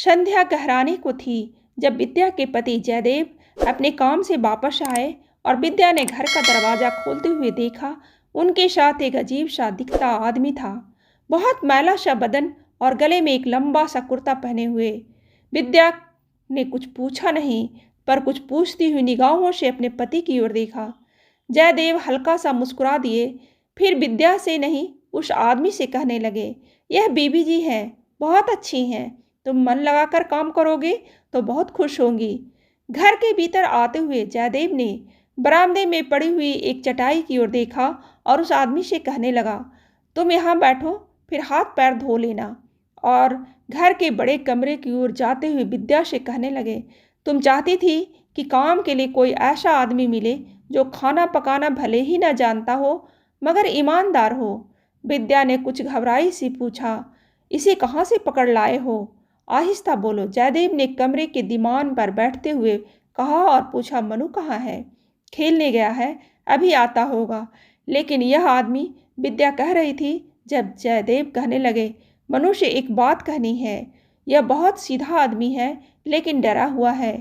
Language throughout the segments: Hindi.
संध्या गहराने को थी जब विद्या के पति जयदेव अपने काम से वापस आए और विद्या ने घर का दरवाजा खोलते हुए देखा। उनके साथ एक अजीब सा दिखता आदमी था, बहुत मैला सा बदन और गले में एक लंबा सा कुर्ता पहने हुए। विद्या ने कुछ पूछा नहीं, पर कुछ पूछती हुई निगाहों से अपने पति की ओर देखा। जयदेव हल्का सा मुस्कुरा दिए, फिर विद्या से नहीं उस आदमी से कहने लगे, यह बीबी जी हैं, बहुत अच्छी हैं, तुम मन लगाकर काम करोगे तो बहुत खुश होंगी। घर के भीतर आते हुए जयदेव ने बरामदे में पड़ी हुई एक चटाई की ओर देखा और उस आदमी से कहने लगा, तुम यहाँ बैठो, फिर हाथ पैर धो लेना। और घर के बड़े कमरे की ओर जाते हुए विद्या से कहने लगे, तुम चाहती थी कि काम के लिए कोई ऐसा आदमी मिले जो खाना पकाना भले ही न जानता हो मगर ईमानदार हो। विद्या ने कुछ घबराई सी पूछा, इसे कहाँ से पकड़ लाए हो? आहिस्ता बोलो, जयदेव ने कमरे के दीवान पर बैठते हुए कहा और पूछा, मनु कहाँ है? खेलने गया है, अभी आता होगा। लेकिन यह आदमी, विद्या कह रही थी जब जयदेव कहने लगे, मनु से एक बात कहनी है। यह बहुत सीधा आदमी है लेकिन डरा हुआ है,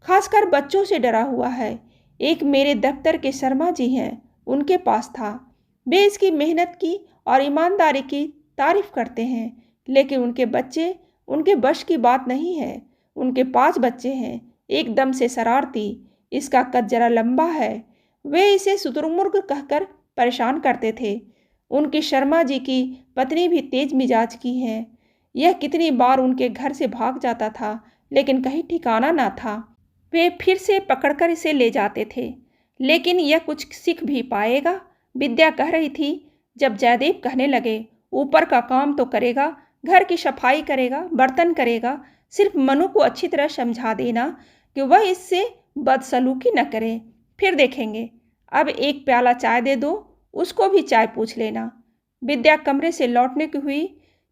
खासकर बच्चों से डरा हुआ है। एक मेरे दफ्तर के शर्मा जी हैं, उनके पास था। वे इसकी मेहनत की और ईमानदारी की तारीफ करते हैं, लेकिन उनके बच्चे उनके बश की बात नहीं है। उनके 5 बच्चे हैं, एकदम से शरारती, इसका कद जरा लंबा है। वे इसे शुतुरमुर्ग कहकर परेशान करते थे। उनकी शर्मा जी की पत्नी भी तेज मिजाज की हैं। यह कितनी बार उनके घर से भाग जाता था, लेकिन कहीं ठिकाना ना था। वे फिर से पकड़कर इसे ले जाते थे, लेकिन यह कुछ सीख भी पाएगा, विद्या कह रही थी। जब जयदेव कहने लगे, ऊपर का काम तो करेगा, घर की सफाई करेगा, बर्तन करेगा, सिर्फ मनु को अच्छी तरह समझा देना कि वह इससे बदसलूकी न करे, फिर देखेंगे। अब एक प्याला चाय दे दो, उसको भी चाय पूछ लेना। विद्या कमरे से लौटने की हुई,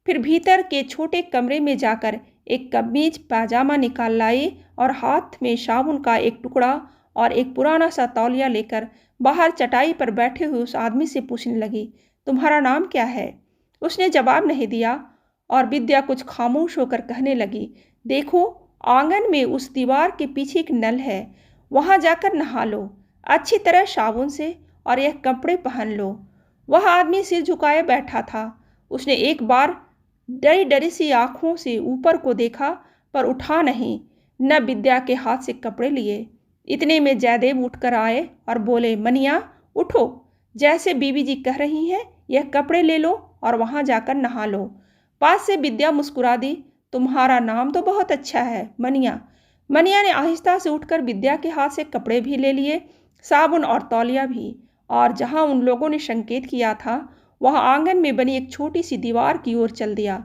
फिर भीतर के छोटे कमरे में जाकर एक कमीज पाजामा निकाल लाई और हाथ में साबुन का एक टुकड़ा और एक पुराना सा तौलिया लेकर बाहर चटाई पर बैठे हुए उस आदमी से पूछने लगी, तुम्हारा नाम क्या है? उसने जवाब नहीं दिया और विद्या कुछ खामोश होकर कहने लगी, देखो आंगन में उस दीवार के पीछे एक नल है, वहाँ जाकर नहा लो अच्छी तरह साबुन से और यह कपड़े पहन लो। वह आदमी सिर झुकाए बैठा था। उसने एक बार डरी डरी सी आंखों से ऊपर को देखा, पर उठा नहीं, न विद्या के हाथ से कपड़े लिए। इतने में जयदेव उठकर आए और बोले, मनिया उठो, जैसे बीबी जी कह रही हैं, यह कपड़े ले लो और वहाँ जाकर नहा लो। पास से विद्या मुस्कुरा दी, तुम्हारा नाम तो बहुत अच्छा है, मनिया। मनिया ने आहिस्ता से उठकर विद्या के हाथ से कपड़े भी ले लिए, साबुन और तौलिया भी, और जहाँ उन लोगों ने संकेत किया था वहाँ आंगन में बनी एक छोटी सी दीवार की ओर चल दिया।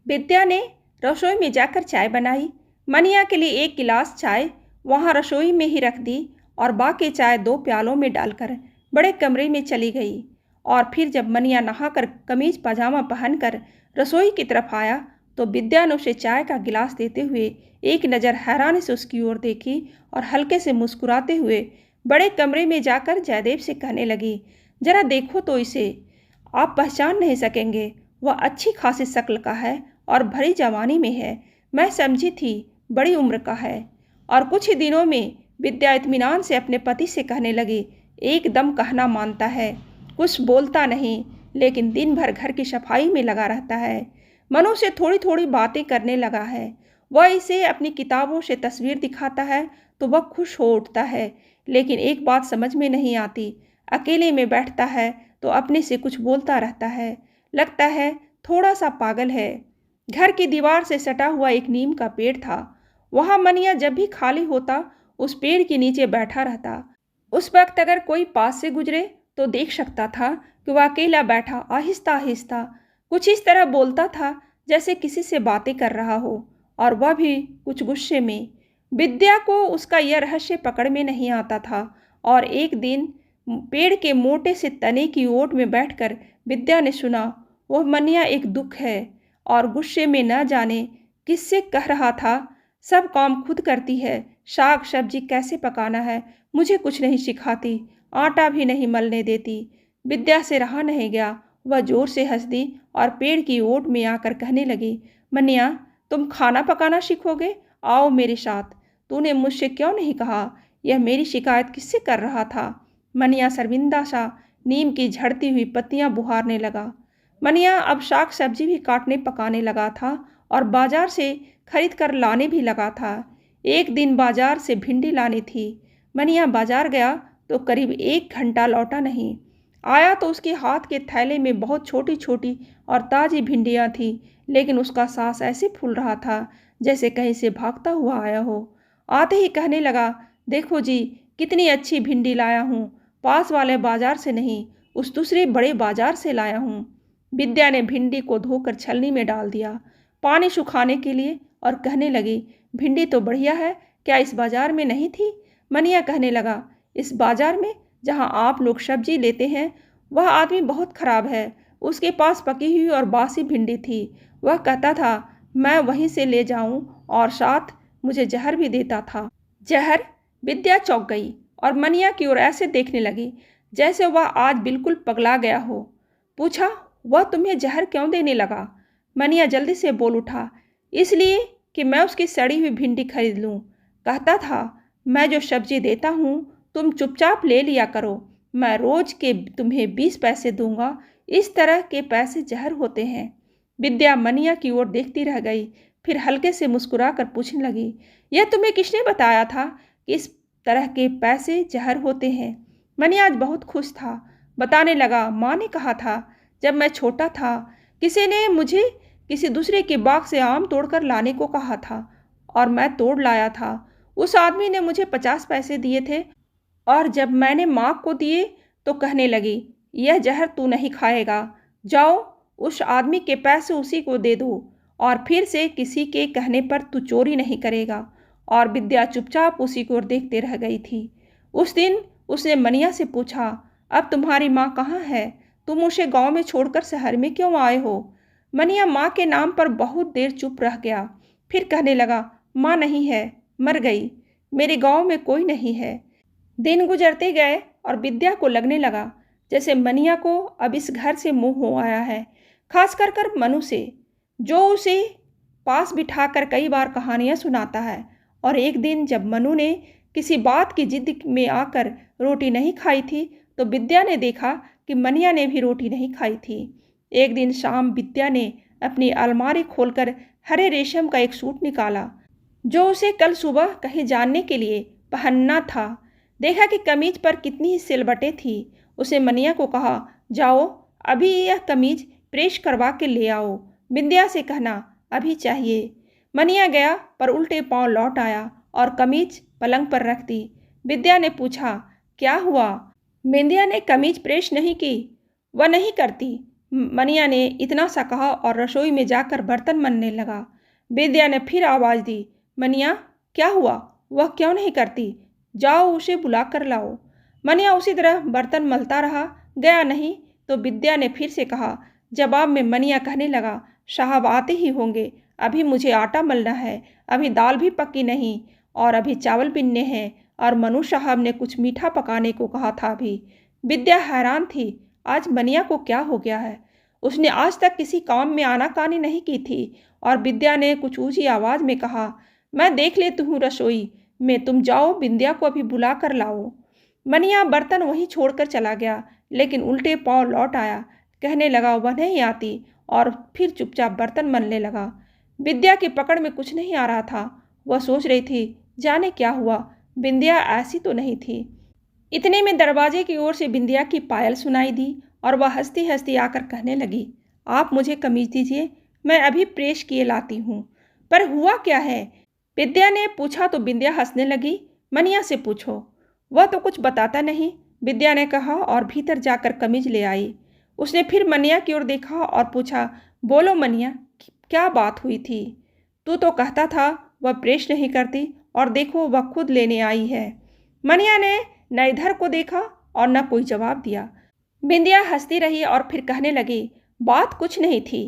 विद्या ने रसोई में जाकर चाय बनाई। मनिया के लिए 1 गिलास चाय वहाँ रसोई में ही रख दी और बाकी चाय 2 प्यालों में डालकर बड़े कमरे में चली गई। और फिर जब मनिया नहाकर कमीज पजामा पहनकर रसोई की तरफ आया तो विद्या ने उसे चाय का गिलास देते हुए एक नज़र हैरानी से उसकी ओर देखी और हल्के से मुस्कुराते हुए बड़े कमरे में जाकर जयदेव से कहने लगी, जरा देखो तो इसे, आप पहचान नहीं सकेंगे, वह अच्छी खासी शक्ल का है और भरी जवानी में है। मैं समझी थी बड़ी उम्र का है। और कुछ ही दिनों में विद्या इत्मीनान से अपने पति से कहने लगी, एकदम कहना मानता है, कुछ बोलता नहीं, लेकिन दिन भर घर की सफाई में लगा रहता है। मनु से थोड़ी थोड़ी बातें करने लगा है। वह इसे अपनी किताबों से तस्वीर दिखाता है तो वह खुश हो उठता है, लेकिन एक बात समझ में नहीं आती, अकेले में बैठता है तो अपने से कुछ बोलता रहता है, लगता है थोड़ा सा पागल है। घर की दीवार से सटा हुआ एक नीम का पेड़ था, वहाँ मनिया जब भी खाली होता उस पेड़ के नीचे बैठा रहता। उस वक्त अगर कोई पास से गुजरे तो देख सकता था कि वह अकेला बैठा आहिस्ता आहिस्ता कुछ इस तरह बोलता था जैसे किसी से बातें कर रहा हो, और वह भी कुछ गुस्से में। विद्या को उसका यह रहस्य पकड़ में नहीं आता था, और एक दिन पेड़ के मोटे से तने की ओट में बैठकर विद्या ने सुना, वह मनिया एक दुख है और गुस्से में न जाने किससे कह रहा था, सब काम खुद करती है, साग सब्जी कैसे पकाना है मुझे कुछ नहीं सिखाती, आटा भी नहीं मलने देती। विद्या से रहा नहीं गया, वह जोर से हंस दी और पेड़ की ओट में आकर कहने लगी, मनिया तुम खाना पकाना सीखोगे? आओ मेरे साथ। तूने मुझसे क्यों नहीं कहा? यह मेरी शिकायत किससे कर रहा था? मनिया शर्मिंदा सा नीम की झड़ती हुई पत्तियां बुहारने लगा। मनिया अब साग सब्जी भी काटने पकाने लगा था और बाजार से खरीद कर लाने भी लगा था। एक दिन बाजार से भिंडी लानी थी। मनिया बाजार गया तो करीब 1 घंटा लौटा नहीं। आया तो उसके हाथ के थैले में बहुत छोटी छोटी और ताज़ी भिंडियाँ थीं, लेकिन उसका सांस ऐसे फूल रहा था जैसे कहीं से भागता हुआ आया हो। आते ही कहने लगा, देखो जी, कितनी अच्छी भिंडी लाया हूँ। पास वाले बाजार से नहीं, उस दूसरे बड़े बाजार से लाया हूँ। विद्या ने भिंडी को धोकर छलनी में डाल दिया पानी सुखाने के लिए और कहने लगी, भिंडी तो बढ़िया है, क्या इस बाजार में नहीं थी? मनिया कहने लगा, इस बाजार में जहाँ आप लोग सब्जी लेते हैं वह आदमी बहुत खराब है। उसके पास पकी हुई और बासी भिंडी थी। वह कहता था मैं वहीं से ले जाऊं और साथ मुझे जहर भी देता था। जहर? विद्या चौंक गई और मनिया की ओर ऐसे देखने लगी जैसे वह आज बिल्कुल पगला गया हो। पूछा, वह तुम्हें जहर क्यों देने लगा? मनिया जल्दी से बोल उठा, इसलिए कि मैं उसकी सड़ी हुई भिंडी खरीद लूं। कहता था मैं जो सब्जी देता हूँ तुम चुपचाप ले लिया करो। मैं रोज के तुम्हें 20 पैसे दूंगा। इस तरह के पैसे जहर होते हैं। विद्या मनिया की ओर देखती रह गई, फिर हल्के से मुस्कुराकर पूछने लगी, यह तुम्हें किसने बताया था कि इस तरह के पैसे जहर होते हैं? मनिया आज बहुत खुश था। बताने लगा, माँ ने कहा था जब मैं छोटा था किसी ने मुझे किसी दूसरे के बाग से आम तोड़कर लाने को कहा था और मैं तोड़ लाया था। उस आदमी ने मुझे 50 पैसे दिए थे और जब मैंने माँ को दिए तो कहने लगी, यह जहर तू नहीं खाएगा। जाओ उस आदमी के पैसे उसी को दे दो और फिर से किसी के कहने पर तू चोरी नहीं करेगा। और विद्या चुपचाप उसी को देखते रह गई थी। उस दिन उसने मनिया से पूछा, अब तुम्हारी माँ कहाँ है? तुम उसे गांव में छोड़कर शहर में क्यों आए हो? मनिया माँ के नाम पर बहुत देर चुप रह गया। फिर कहने लगा, माँ नहीं है, मर गई। मेरे गांव में कोई नहीं है। दिन गुजरते गए और विद्या को लगने लगा जैसे मनिया को अब इस घर से मोह हो आया है, खास कर मनु से, जो उसे पास बिठाकर कई बार कहानियां सुनाता है। और एक दिन जब मनु ने किसी बात की जिद में आकर रोटी नहीं खाई थी तो विद्या ने देखा कि मनिया ने भी रोटी नहीं खाई थी। एक दिन शाम विद्या ने अपनी अलमारी खोलकर हरे रेशम का एक सूट निकाला जो उसे कल सुबह कहीं जाने के लिए पहनना था। देखा कि कमीज पर कितनी ही सिलवटें थी। उसे मनिया को कहा, जाओ अभी यह कमीज प्रेस करवा के ले आओ। विद्या से कहना अभी चाहिए। मनिया गया पर उल्टे पांव लौट आया और कमीज पलंग पर रख दी। विद्या ने पूछा, क्या हुआ? विद्या ने कमीज प्रेस नहीं की। वह नहीं करती। मनिया ने इतना सा कहा और रसोई में जाकर बर्तन मलने लगा। विद्या ने फिर आवाज़ दी, मनिया क्या हुआ? वह क्यों नहीं करती? जाओ उसे बुला कर लाओ। मनिया उसी तरह बर्तन मलता रहा, गया नहीं। तो विद्या ने फिर से कहा। जवाब में मनिया कहने लगा, साहब आते ही होंगे, अभी मुझे आटा मलना है, अभी दाल भी पकी नहीं और अभी चावल बिनने हैं और मनु साहब ने कुछ मीठा पकाने को कहा था अभी। विद्या हैरान थी, आज मनिया को क्या हो गया है? उसने आज तक किसी काम में आनाकानी नहीं की थी। और विद्या ने कुछ ऊंची आवाज़ में कहा, मैं देख लेती हूँ रसोई में, तुम जाओ विद्या को अभी बुला कर लाओ। मनिया बर्तन वहीं छोड़कर चला गया, लेकिन उल्टे पांव लौट आया। कहने लगा वह नहीं आती और फिर चुपचाप बर्तन मलने लगा। विद्या की पकड़ में कुछ नहीं आ रहा था। वह सोच रही थी, जाने क्या हुआ, विद्या ऐसी तो नहीं थी। इतने में दरवाजे की ओर से विद्या की पायल सुनाई दी और वह हंसती हंसती आकर कहने लगी, आप मुझे कमीज दीजिए, मैं अभी प्रेस किए लाती हूँ। पर हुआ क्या है? विद्या ने पूछा तो विद्या हंसने लगी। मनिया से पूछो, वह तो कुछ बताता नहीं, विद्या ने कहा और भीतर जाकर कमीज ले आई। उसने फिर मनिया की ओर देखा और पूछा, बोलो मनिया, क्या बात हुई थी? तू तो कहता था वह प्रेस नहीं करती और देखो वह खुद लेने आई है। मनिया ने न इधर को देखा और न कोई जवाब दिया। बिंदिया हंसती रही और फिर कहने लगी, बात कुछ नहीं थी।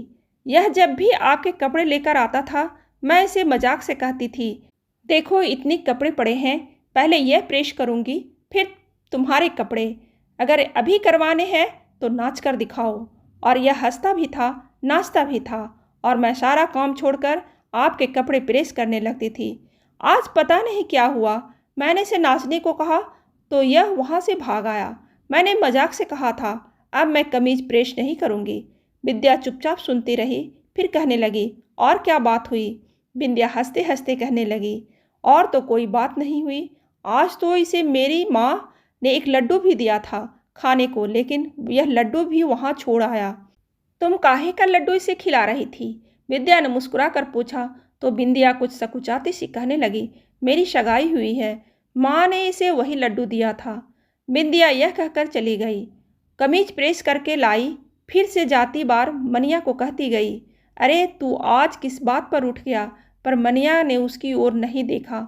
यह जब भी आपके कपड़े लेकर आता था मैं इसे मजाक से कहती थी, देखो इतने कपड़े पड़े हैं, पहले यह प्रेस करूँगी फिर तुम्हारे कपड़े, अगर अभी करवाने हैं तो नाच कर दिखाओ। और यह हंसता भी था, नाचता भी था और मैं सारा काम छोड़कर आपके कपड़े प्रेस करने लगती थी। आज पता नहीं क्या हुआ, मैंने इसे नाचने को कहा तो यह वहाँ से भाग आया। मैंने मजाक से कहा था, अब मैं कमीज प्रेस नहीं करूँगी। विद्या चुपचाप सुनती रही, फिर कहने लगी, और क्या बात हुई? विद्या हंसते हंसते कहने लगी, और तो कोई बात नहीं हुई। आज तो इसे मेरी माँ ने एक लड्डू भी दिया था खाने को, लेकिन यह लड्डू भी वहाँ छोड़ आया। तुम काहे का लड्डू इसे खिला रही थी? विद्या ने मुस्कुरा कर पूछा तो बिंदिया कुछ सकुचाती सी कहने लगी, मेरी सगाई हुई है, माँ ने इसे वही लड्डू दिया था। बिंदिया यह कहकर चली गई। कमीज प्रेस करके लाई, फिर से जाती बार मनिया को कहती गई, अरे तू आज किस बात पर उठ गया? पर मनिया ने उसकी ओर नहीं देखा,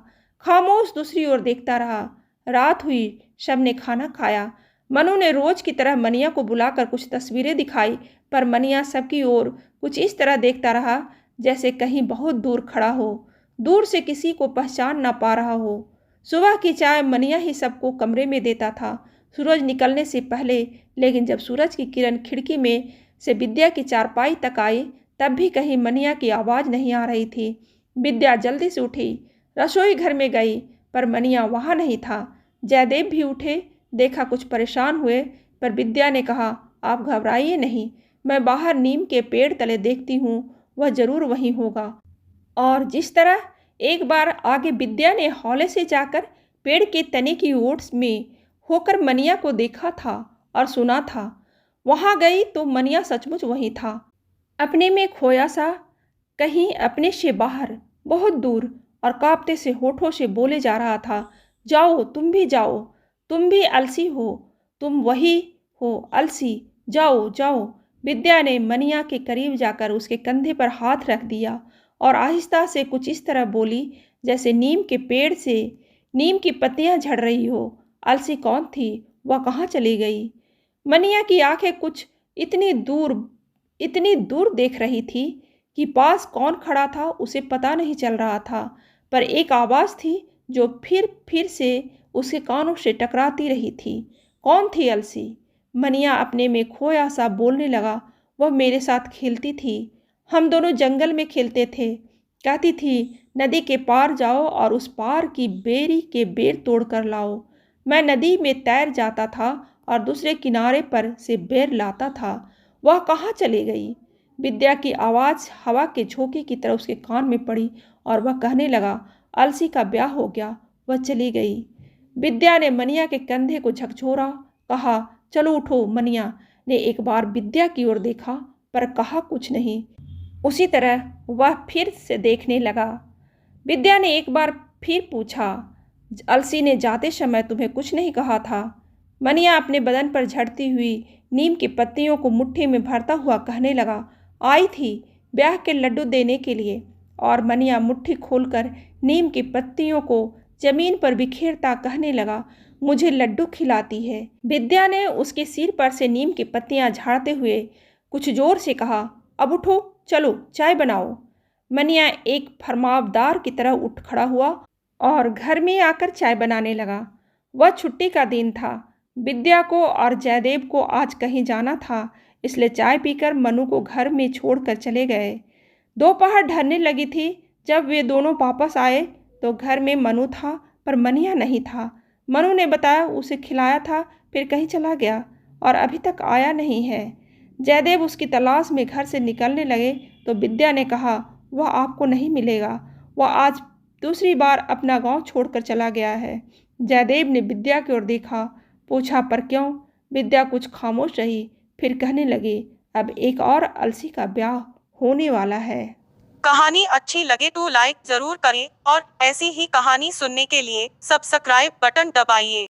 खामोश दूसरी ओर देखता रहा। रात हुई, सबने खाना खाया। मनु ने रोज की तरह मनिया को बुलाकर कुछ तस्वीरें दिखाई, पर मनिया सबकी ओर कुछ इस तरह देखता रहा जैसे कहीं बहुत दूर खड़ा हो, दूर से किसी को पहचान ना पा रहा हो। सुबह की चाय मनिया ही सबको कमरे में देता था, सूरज निकलने से पहले, लेकिन जब सूरज की किरण खिड़की में से विद्या की चारपाई तक आई, तब भी कहीं मनिया की आवाज़ नहीं आ रही थी। विद्या जल्दी से उठी, रसोई घर में गई, पर मनिया वहाँ नहीं था। जयदेव भी उठे, देखा कुछ परेशान हुए, पर विद्या ने कहा, आप घबराइए नहीं, मैं बाहर नीम के पेड़ तले देखती हूँ, वह जरूर वहीं होगा। और जिस तरह एक बार आगे विद्या ने हौले से जाकर पेड़ के तने की ओट में होकर मनिया को देखा था और सुना था, वहां गई तो मनिया सचमुच वहीं था, अपने में खोया सा, कहीं अपने से बाहर, बहुत दूर, और कांपते से होठों से बोले जा रहा था, जाओ तुम भी जाओ, तुम भी अलसी हो, तुम वही हो अलसी, जाओ जाओ। विद्या ने मनिया के करीब जाकर उसके कंधे पर हाथ रख दिया और आहिस्ता से कुछ इस तरह बोली जैसे नीम के पेड़ से नीम की पत्तियां झड़ रही हो। अलसी कौन थी? वह कहाँ चली गई? मनिया की आंखें कुछ इतनी दूर देख रही थी कि पास कौन खड़ा था उसे पता नहीं चल रहा था, पर एक आवाज़ थी जो फिर से उसके कानों से टकराती रही थी। कौन थी अलसी? मनिया अपने में खोया सा बोलने लगा, वह मेरे साथ खेलती थी, हम दोनों जंगल में खेलते थे, कहती थी नदी के पार जाओ और उस पार की बेरी के बेर तोड़ कर लाओ। मैं नदी में तैर जाता था और दूसरे किनारे पर से बेर लाता था। वह कहाँ चली गई? विद्या की आवाज़ हवा के झोंके की तरह उसके कान में पड़ी और वह कहने लगा, अलसी का ब्याह हो गया, वह चली गई। विद्या ने मनिया के कंधे को झकझोरा, कहा, चलो उठो। मनिया ने एक बार विद्या की ओर देखा, पर कहा कुछ नहीं। उसी तरह वह फिर से देखने लगा। विद्या ने एक बार फिर पूछा, अलसी ने जाते समय तुम्हें कुछ नहीं कहा था? मनिया अपने बदन पर झड़ती हुई नीम की पत्तियों को मुट्ठी में भरता हुआ कहने लगा, आई थी ब्याह के लड्डू देने के लिए। और मनिया मुट्ठी खोलकर नीम की पत्तियों को जमीन पर बिखेरता कहने लगा, मुझे लड्डू खिलाती है। विद्या ने उसके सिर पर से नीम की पत्तियां झाड़ते हुए कुछ जोर से कहा, अब उठो, चलो चाय बनाओ। मनिया एक फरमावदार की तरह उठ खड़ा हुआ और घर में आकर चाय बनाने लगा। वह छुट्टी का दिन था। विद्या को और जयदेव को आज कहीं जाना था, इसलिए चाय पीकर मनु को घर में छोड़कर चले गए। दोपहर ढलने लगी थी। जब वे दोनों वापस आए तो घर में मनु था, पर मनिया नहीं था। मनु ने बताया उसे खिलाया था, फिर कहीं चला गया और अभी तक आया नहीं है। जयदेव उसकी तलाश में घर से निकलने लगे तो विद्या ने कहा, वह आपको नहीं मिलेगा, वह आज दूसरी बार अपना गांव छोड़कर चला गया है। जयदेव ने विद्या की ओर देखा, पूछा, पर क्यों? विद्या कुछ खामोश रही, फिर कहने लगी, अब एक और अलसी का ब्याह होने वाला है। कहानी अच्छी लगे तो लाइक जरूर करें और ऐसी ही कहानी सुनने के लिए सब्सक्राइब बटन दबाइए।